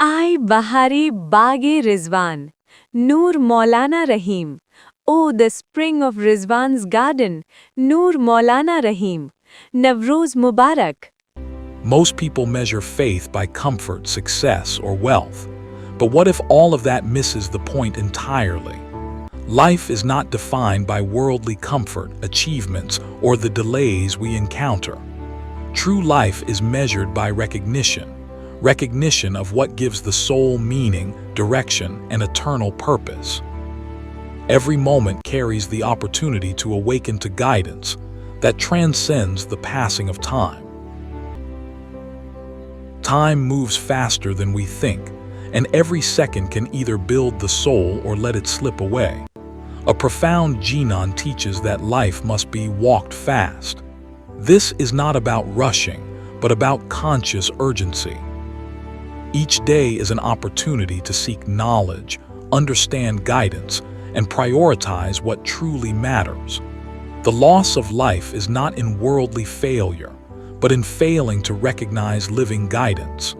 I Bahari Baghe Rizwan, Noor Maulana Rahim. Oh, the spring of Rizwan's garden, Noor Maulana Rahim. Navroz Mubarak. Most people measure faith by comfort, success, or wealth. But what if all of that misses the point entirely? Life is not defined by worldly comfort, achievements, or the delays we encounter. True life is measured by recognition of what gives the soul meaning, direction, and eternal purpose. Every moment carries the opportunity to awaken to guidance that transcends the passing of time. Time moves faster than we think, and every second can either build the soul or let it slip away. A profound Ginān teaches that life must be walked fast. This is not about rushing, but about conscious urgency. Each day is an opportunity to seek knowledge, understand guidance, and prioritize what truly matters. The loss of life is not in worldly failure, but in failing to recognize living guidance.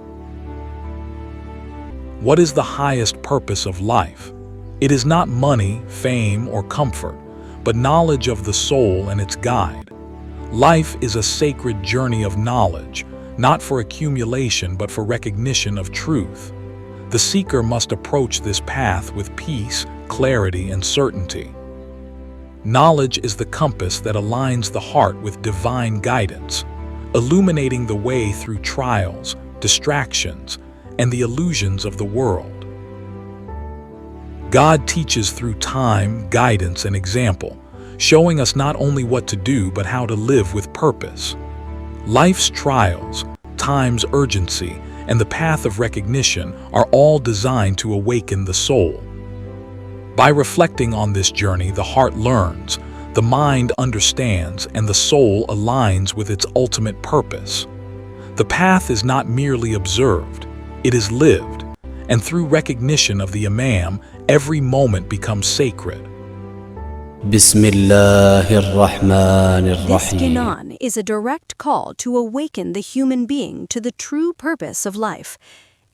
What is the highest purpose of life? It is not money, fame, or comfort, but knowledge of the soul and its guide. Life is a sacred journey of knowledge, not for accumulation but for recognition of truth. The seeker must approach this path with peace, clarity, and certainty. Knowledge is the compass that aligns the heart with divine guidance, illuminating the way through trials, distractions, and the illusions of the world. God teaches through time, guidance, and example, showing us not only what to do but how to live with purpose. Life's trials, time's urgency, and the path of recognition are all designed to awaken the soul. By reflecting on this journey, the heart learns, the mind understands, and the soul aligns with its ultimate purpose. The path is not merely observed, it is lived, and through recognition of the Imam, every moment becomes sacred. Bismillahir-Rahmanir-Rahim. This Ginān is a direct call to awaken the human being to the true purpose of life.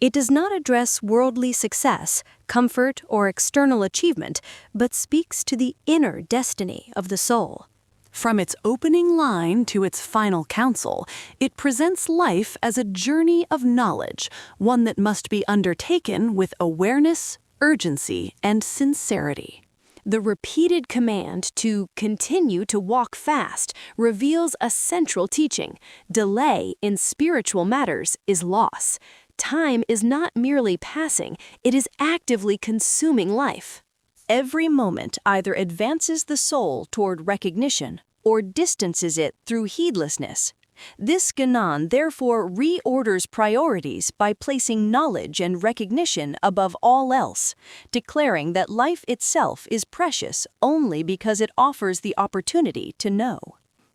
It does not address worldly success, comfort, or external achievement, but speaks to the inner destiny of the soul. From its opening line to its final counsel, it presents life as a journey of knowledge, one that must be undertaken with awareness, urgency, and sincerity. The repeated command to continue to walk fast reveals a central teaching. Delay in spiritual matters is loss. Time is not merely passing, it is actively consuming life. Every moment either advances the soul toward recognition or distances it through heedlessness. This Ginān therefore reorders priorities by placing knowledge and recognition above all else, declaring that life itself is precious only because it offers the opportunity to know.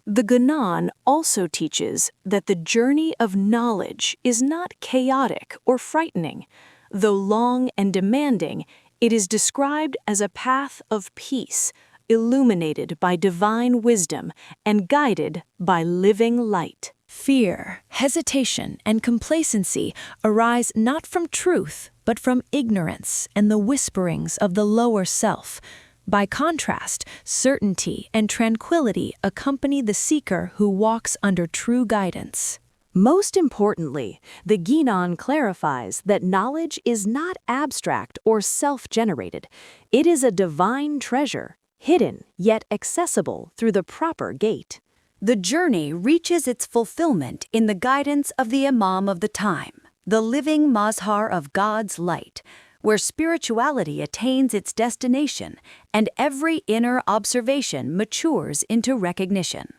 The Ginān also teaches that the journey of knowledge is not chaotic or frightening. Though long and demanding, it is described as a path of peace, illuminated by divine wisdom and guided by living light. Fear, hesitation, and complacency arise not from truth, but from ignorance and the whisperings of the lower self. By contrast, certainty and tranquility accompany the seeker who walks under true guidance. Most importantly, the Ginān clarifies that knowledge is not abstract or self-generated. It is a divine treasure, hidden yet accessible through the proper gate. The journey reaches its fulfillment in the guidance of the Imām of the time, the living mazhar of God's light, where spirituality attains its destination and every inner observation matures into recognition.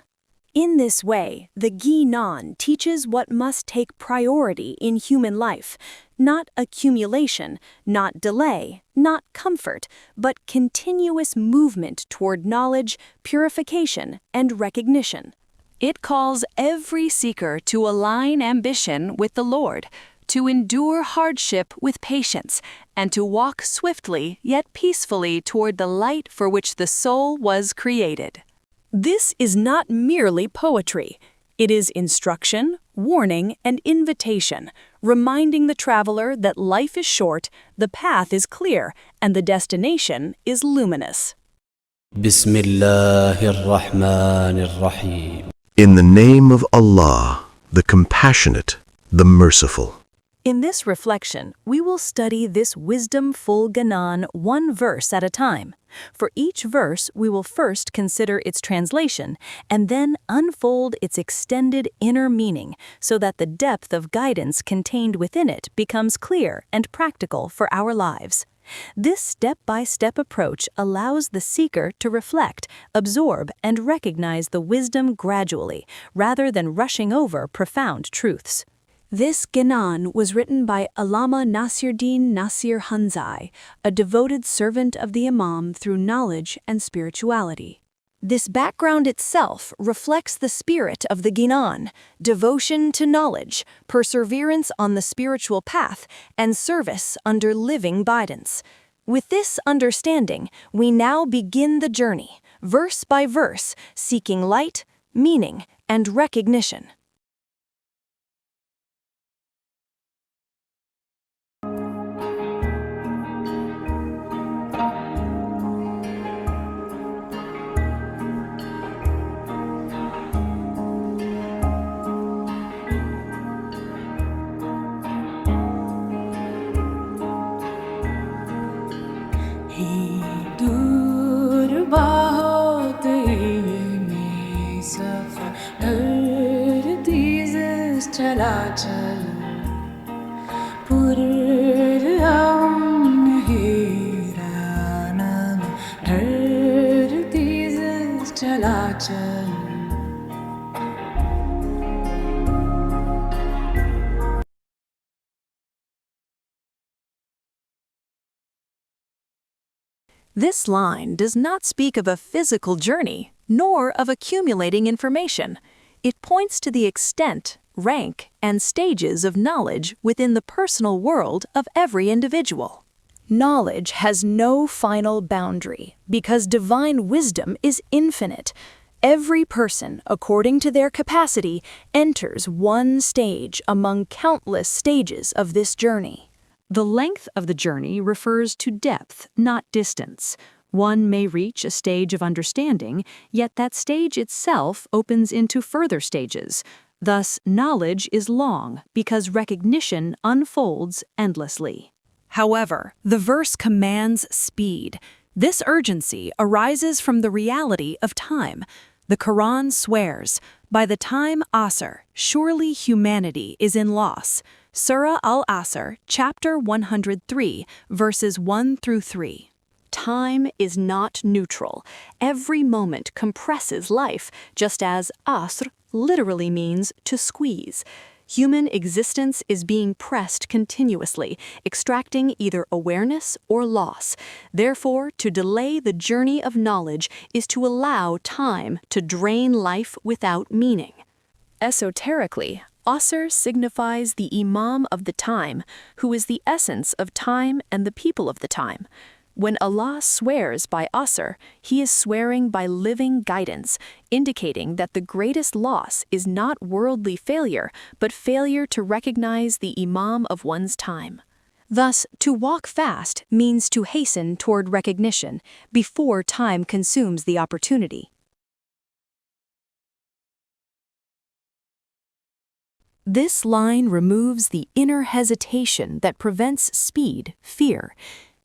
In this way, the Ginān teaches what must take priority in human life, not accumulation, not delay, not comfort, but continuous movement toward knowledge, purification, and recognition. It calls every seeker to align ambition with the Lord, to endure hardship with patience, and to walk swiftly yet peacefully toward the light for which the soul was created. This is not merely poetry. It is instruction, warning, and invitation, reminding the traveler that life is short, the path is clear, and the destination is luminous. بسم الله الرحمن الرحيم. In the name of Allah, the Compassionate, the Merciful. In this reflection, we will study this wisdom-full Ginān one verse at a time. For each verse, we will first consider its translation and then unfold its extended inner meaning so that the depth of guidance contained within it becomes clear and practical for our lives. This step-by-step approach allows the seeker to reflect, absorb, and recognize the wisdom gradually, rather than rushing over profound truths. This Ginān was written by Allama Nasiruddin Nasir Hanzai, a devoted servant of the Imām through knowledge and spirituality. This background itself reflects the spirit of the Ginān: devotion to knowledge, perseverance on the spiritual path, and service under living guidance. With this understanding, we now begin the journey, verse by verse, seeking light, meaning, and recognition. चला चल पुरअमन हैरान धरती से चला चल. This line does not speak of a physical journey, nor of accumulating information. It points to the extent, rank, and stages of knowledge within the personal world of every individual. Knowledge has no final boundary because divine wisdom is infinite. Every person, according to their capacity, enters one stage among countless stages of this journey. The length of the journey refers to depth, not distance. One may reach a stage of understanding, yet that stage itself opens into further stages. Thus, knowledge is long because recognition unfolds endlessly. However, the verse commands speed. This urgency arises from the reality of time. The Quran swears, "By the time Asr, surely humanity is in loss." Surah Al-Asr, chapter 103, verses 1 through 3. Time is not neutral. Every moment compresses life, just as Asr literally means to squeeze. Human existence is being pressed continuously, extracting either awareness or loss. Therefore, to delay the journey of knowledge is to allow time to drain life without meaning. Esoterically, Asr signifies the Imām of the time, who is the essence of time and the people of the time. When Allah swears by Asr, He is swearing by living guidance, indicating that the greatest loss is not worldly failure, but failure to recognize the Imām of one's time. Thus, to walk fast means to hasten toward recognition before time consumes the opportunity. This line removes the inner hesitation that prevents speed, fear.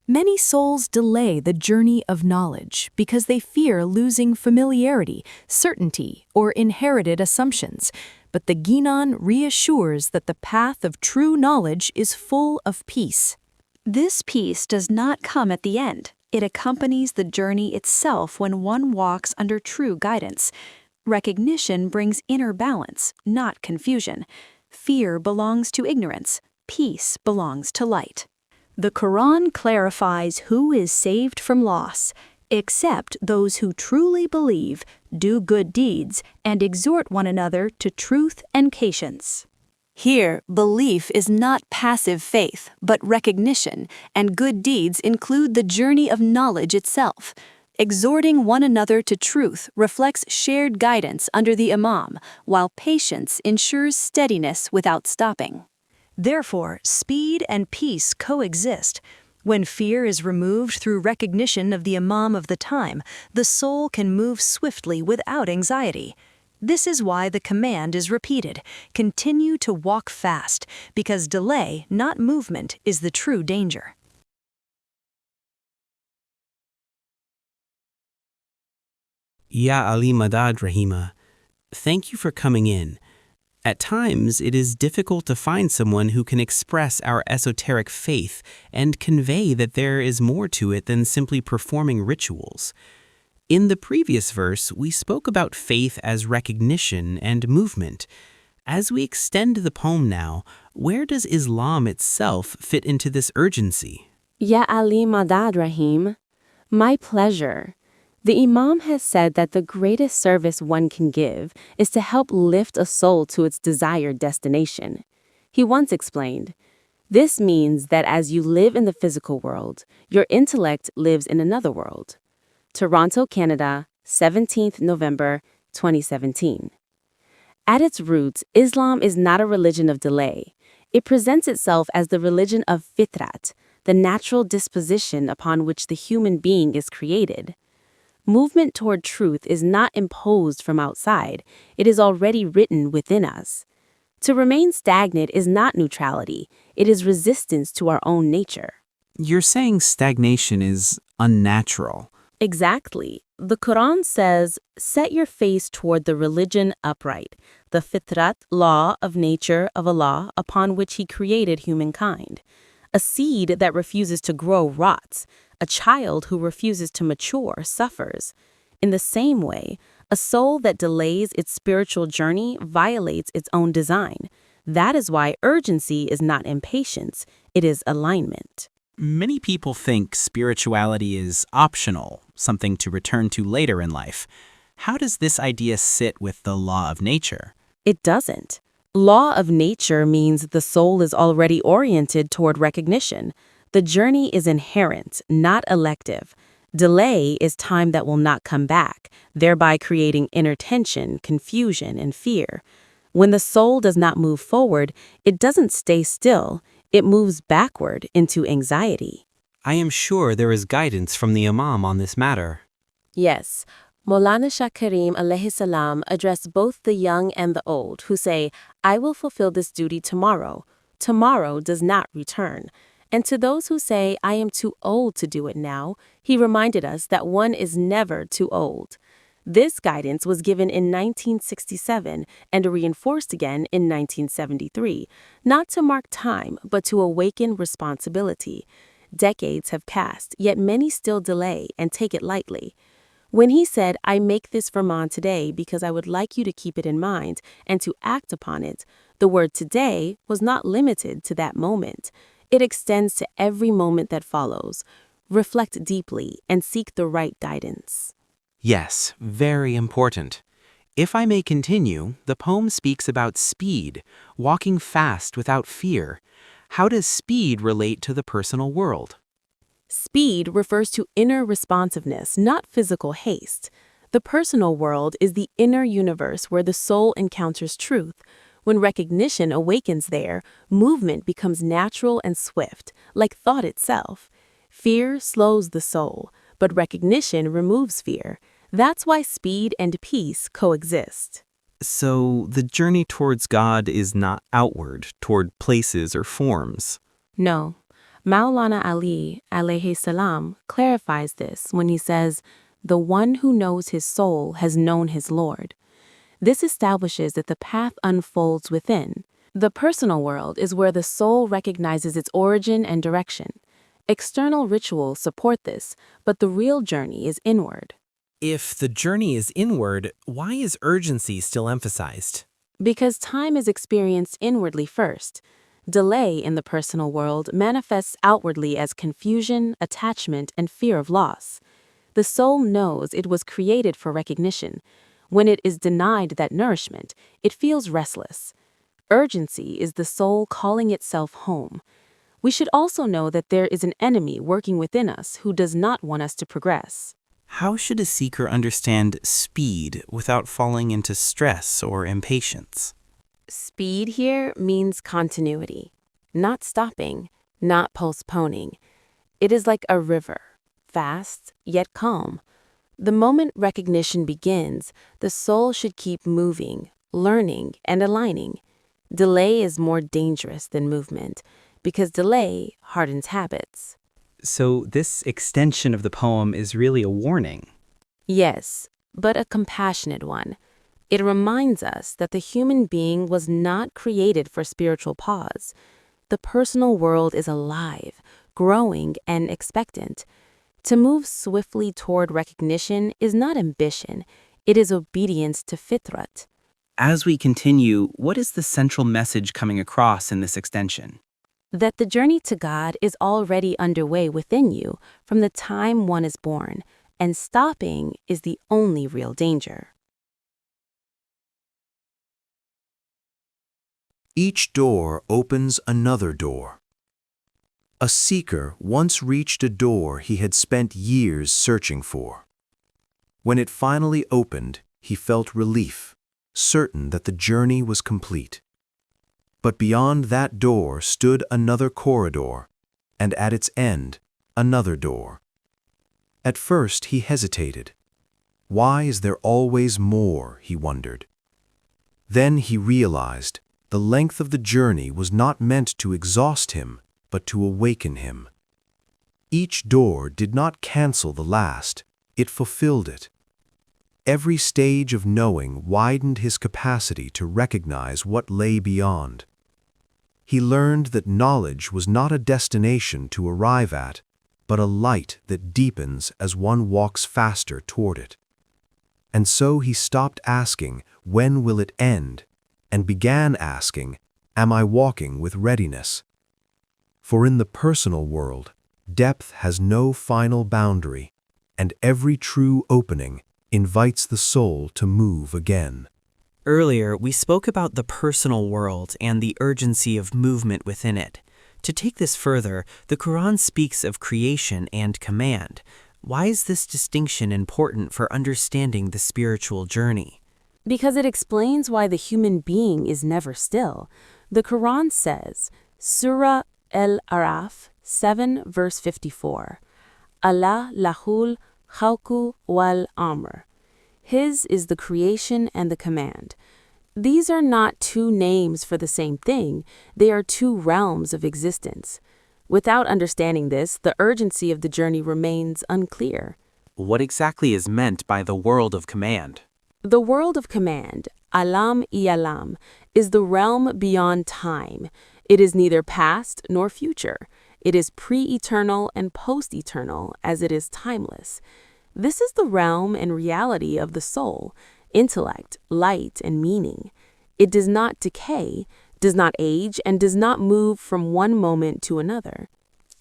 Many souls delay the journey of knowledge because they fear losing familiarity, certainty, or inherited assumptions. But the Ginān reassures that the path of true knowledge is full of peace. This peace does not come at the end. It accompanies the journey itself when one walks under true guidance. Recognition brings inner balance, not confusion. Fear belongs to ignorance. Peace belongs to light. The Quran clarifies who is saved from loss, except those who truly believe, do good deeds, and exhort one another to truth and patience. Here, belief is not passive faith, but recognition, and good deeds include the journey of knowledge itself. Exhorting one another to truth reflects shared guidance under the Imam, while patience ensures steadiness without stopping. Therefore, speed and peace coexist. When fear is removed through recognition of the Imam of the time, the soul can move swiftly without anxiety. This is why the command is repeated: continue to walk fast, because delay, not movement, is the true danger. Ya Ali Madad Rahima, thank you for coming in. At times, it is difficult to find someone who can express our esoteric faith and convey that there is more to it than simply performing rituals. In the previous verse, we spoke about faith as recognition and movement. As we extend the poem now, where does Islam itself fit into this urgency? Ya Ali Madad Rahim, my pleasure. The Imam has said that the greatest service one can give is to help lift a soul to its desired destination. He once explained, "This means that as you live in the physical world, your intellect lives in another world." Toronto, Canada, 17th November, 2017. At its roots, Islam is not a religion of delay. It presents itself as the religion of fitrat, the natural disposition upon which the human being is created. Movement toward truth is not imposed from outside, it is already written within us. To remain stagnant is not neutrality, it is resistance to our own nature. You're saying stagnation is unnatural. Exactly. The Quran says, "Set your face toward the religion upright, the fitrat, law of nature of Allah upon which He created humankind." A seed that refuses to grow rots. A child who refuses to mature suffers. In the same way, a soul that delays its spiritual journey violates its own design. That is why urgency is not impatience, it is alignment. Many people think spirituality is optional, something to return to later in life. How does this idea sit with the law of nature? It doesn't. Law of nature means the soul is already oriented toward recognition. The journey is inherent, not elective. Delay is time that will not come back, thereby creating inner tension, confusion, and fear. When the soul does not move forward, it doesn't stay still. It moves backward into anxiety. I am sure there is guidance from the Imam on this matter. Yes, Maulana Shah Karim alayhi salam addressed both the young and the old, who say, "I will fulfill this duty tomorrow." Tomorrow does not return. And to those who say, "I am too old to do it now," he reminded us that one is never too old. This guidance was given in 1967 and reinforced again in 1973, not to mark time, but to awaken responsibility. Decades have passed, yet many still delay and take it lightly. When he said, "I make this firman today because I would like you to keep it in mind and to act upon it," the word today was not limited to that moment. It extends to every moment that follows. Reflect deeply and seek the right guidance. Yes, very important. If I may continue, the poem speaks about speed, walking fast without fear. How does speed relate to the personal world? Speed refers to inner responsiveness, not physical haste. The personal world is the inner universe where the soul encounters truth. When recognition awakens there, movement becomes natural and swift, like thought itself. Fear slows the soul, but recognition removes fear. That's why speed and peace coexist. So the journey towards God is not outward, toward places or forms. No. Maulana Ali, alayhi salam, clarifies this when he says, "The one who knows his soul has known his Lord." This establishes that the path unfolds within. The personal world is where the soul recognizes its origin and direction. External rituals support this, but the real journey is inward. If the journey is inward, why is urgency still emphasized? Because time is experienced inwardly first. Delay in the personal world manifests outwardly as confusion, attachment, and fear of loss. The soul knows it was created for recognition. When it is denied that nourishment, it feels restless. Urgency is the soul calling itself home. We should also know that there is an enemy working within us who does not want us to progress. How should a seeker understand speed without falling into stress or impatience? Speed here means continuity, not stopping, not postponing. It is like a river, fast yet calm. The moment recognition begins, the soul should keep moving, learning, and aligning. Delay is more dangerous than movement, because delay hardens habits. So this extension of the poem is really a warning. Yes, but a compassionate one. It reminds us that the human being was not created for spiritual pause. The personal world is alive, growing, and expectant. To move swiftly toward recognition is not ambition, it is obedience to fitrat. As we continue, what is the central message coming across in this extension? That the journey to God is already underway within you from the time one is born, and stopping is the only real danger. Each door opens another door. A seeker once reached a door he had spent years searching for. When it finally opened, he felt relief, certain that the journey was complete. But beyond that door stood another corridor, and at its end, another door. At first he hesitated. Why is there always more, he wondered. Then he realized the length of the journey was not meant to exhaust him, but to awaken him. Each door did not cancel the last, it fulfilled it. Every stage of knowing widened his capacity to recognize what lay beyond. He learned that knowledge was not a destination to arrive at, but a light that deepens as one walks faster toward it. And so he stopped asking, "When will it end?" and began asking, "Am I walking with readiness?" For in the personal world, depth has no final boundary, and every true opening invites the soul to move again. Earlier, we spoke about the personal world and the urgency of movement within it. To take this further, the Quran speaks of creation and command. Why is this distinction important for understanding the spiritual journey? Because it explains why the human being is never still. The Quran says, Surah Al-Araf 7 verse 54, Allah lahul khalqu wal amr. His is the creation and the command. These are not two names for the same thing, they are two realms of existence. Without understanding this, the urgency of the journey remains unclear. What exactly is meant by the world of command? The world of command, alam, is the realm beyond time. It is neither past nor future. It is pre-eternal and post-eternal as it is timeless. This is the realm and reality of the soul, intellect, light, and meaning. It does not decay, does not age, and does not move from one moment to another.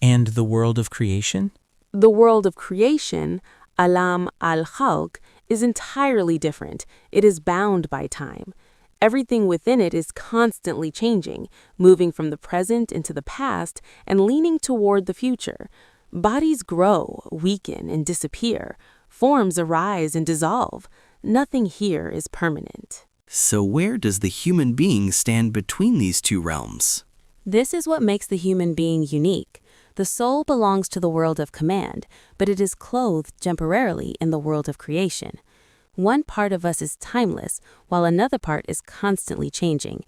And the world of creation? The world of creation, alam al-khalq, is entirely different. It is bound by time. Everything within it is constantly changing, moving from the present into the past and leaning toward the future. Bodies grow, weaken, and disappear. Forms arise and dissolve. Nothing here is permanent. So where does the human being stand between these two realms? This is what makes the human being unique. The soul belongs to the world of command, but it is clothed temporarily in the world of creation. One part of us is timeless, while another part is constantly changing.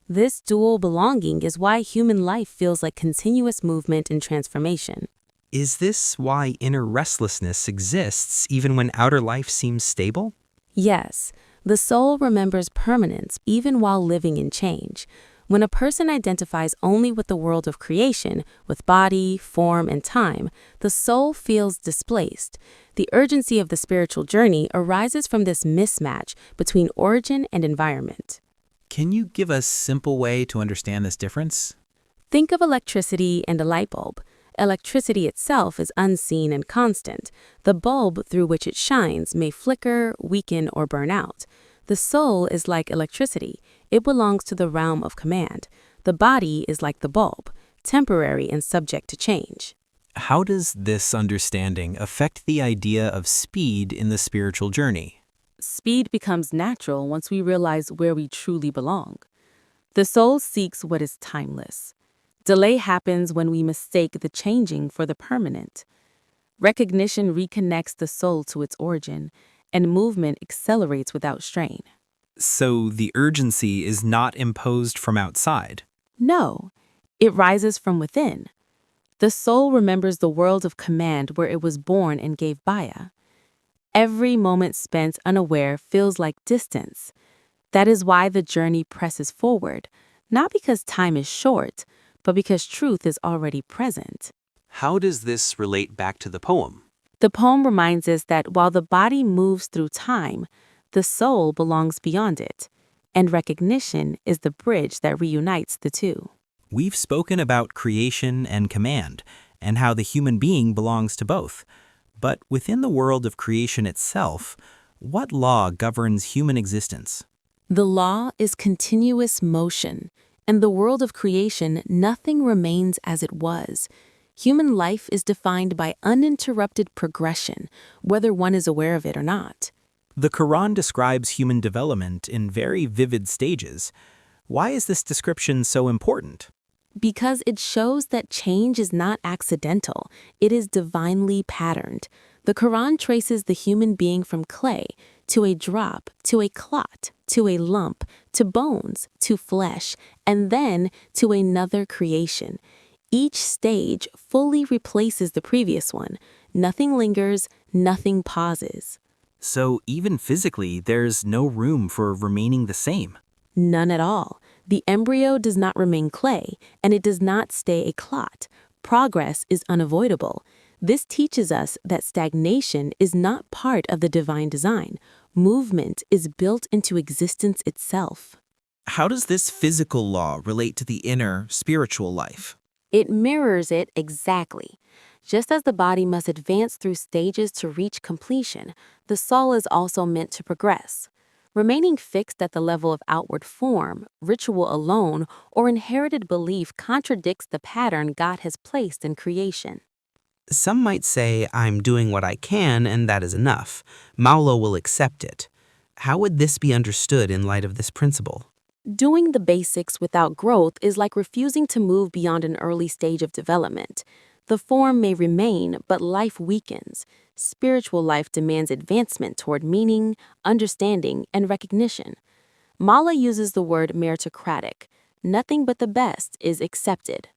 This dual belonging is why human life feels like continuous movement and transformation. Is this why inner restlessness exists even when outer life seems stable? Yes, the soul remembers permanence even while living in change. When a person identifies only with the world of creation, with body, form, and time, the soul feels displaced. The urgency of the spiritual journey arises from this mismatch between origin and environment. Can you give a simple way to understand this difference? Think of electricity and a light bulb. Electricity itself is unseen and constant. The bulb through which it shines may flicker, weaken, or burn out. The soul is like electricity. It belongs to the realm of command. The body is like the bulb, temporary and subject to change. How does this understanding affect the idea of speed in the spiritual journey? Speed becomes natural once we realize where we truly belong. The soul seeks what is timeless. Delay happens when we mistake the changing for the permanent. Recognition reconnects the soul to its origin, and movement accelerates without strain. So the urgency is not imposed from outside. No, it rises from within. The soul remembers the world of command where it was born and gave baya. Every moment spent unaware feels like distance. That is why the journey presses forward, not because time is short, but because truth is already present. How does this relate back to the poem? The poem reminds us that while the body moves through time, the soul belongs beyond it, and recognition is the bridge that reunites the two. We've spoken about creation and command, and how the human being belongs to both. But within the world of creation itself, what law governs human existence? The law is continuous motion. In the world of creation, nothing remains as it was. Human life is defined by uninterrupted progression, whether one is aware of it or not. The Quran describes human development in very vivid stages. Why is this description so important? Because it shows that change is not accidental, it is divinely patterned. The Quran traces the human being from clay to a drop, to a clot, to a lump, to bones, to flesh, and then to another creation. Each stage fully replaces the previous one. Nothing lingers, nothing pauses. So even physically, there's no room for remaining the same. None at all. The embryo does not remain clay, and it does not stay a clot. Progress is unavoidable. This teaches us that stagnation is not part of the divine design. Movement is built into existence itself. How does this physical law relate to the inner, spiritual life? It mirrors it exactly. Just as the body must advance through stages to reach completion, the soul is also meant to progress. Remaining fixed at the level of outward form, ritual alone, or inherited belief contradicts the pattern God has placed in creation. Some might say, I'm doing what I can and that is enough. Maulo will accept it. How would this be understood in light of this principle? Doing the basics without growth is like refusing to move beyond an early stage of development. The form may remain, but life weakens. Spiritual life demands advancement toward meaning, understanding, and recognition. Mala uses the word meritocratic. Nothing but the best is accepted.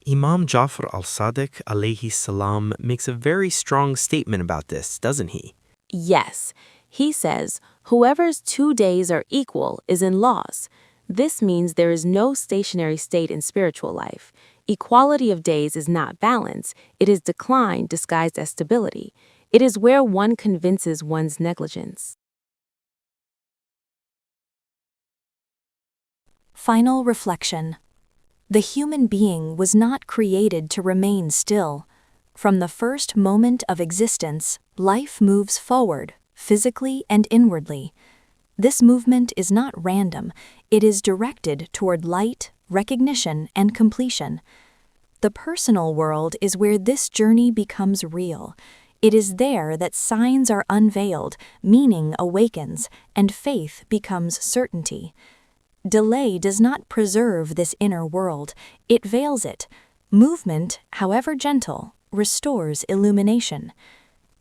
Imam Jafar al-Sadiq alayhi salam makes a very strong statement about this, doesn't he? Yes, he says, whoever's 2 days are equal is in loss. This means there is no stationary state in spiritual life. Equality of days is not balance, it is decline disguised as stability. It is where one convinces one's negligence. Final reflection. The human being was not created to remain still. From the first moment of existence, life moves forward, physically and inwardly. This movement is not random, it is directed toward light, recognition, and completion. The personal world is where this journey becomes real. It is there that signs are unveiled, meaning awakens, and faith becomes certainty. Delay does not preserve this inner world, it veils it. Movement, however gentle, restores illumination.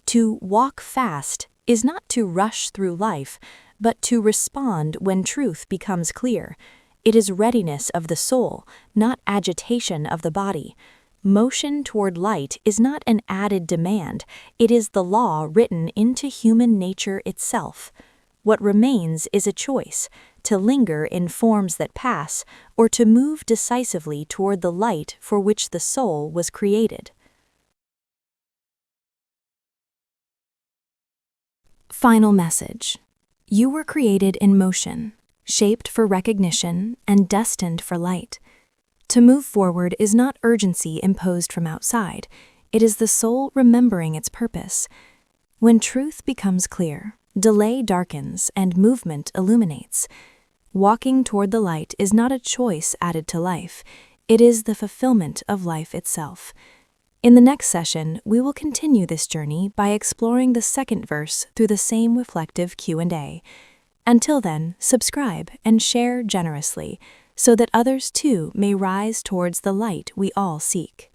To walk fast is not to rush through life, but to respond when truth becomes clear. It is readiness of the soul, not agitation of the body. Motion toward light is not an added demand, it is the law written into human nature itself. What remains is a choice, to linger in forms that pass, or to move decisively toward the light for which the soul was created. Final message. You were created in motion, shaped for recognition and destined for light. To move forward is not urgency imposed from outside, it is the soul remembering its purpose. When truth becomes clear, delay darkens and movement illuminates. Walking toward the light is not a choice added to life, it is the fulfillment of life itself. In the next session, we will continue this journey by exploring the second verse through the same reflective Q&A. Until then, subscribe and share generously so that others too may rise towards the light we all seek.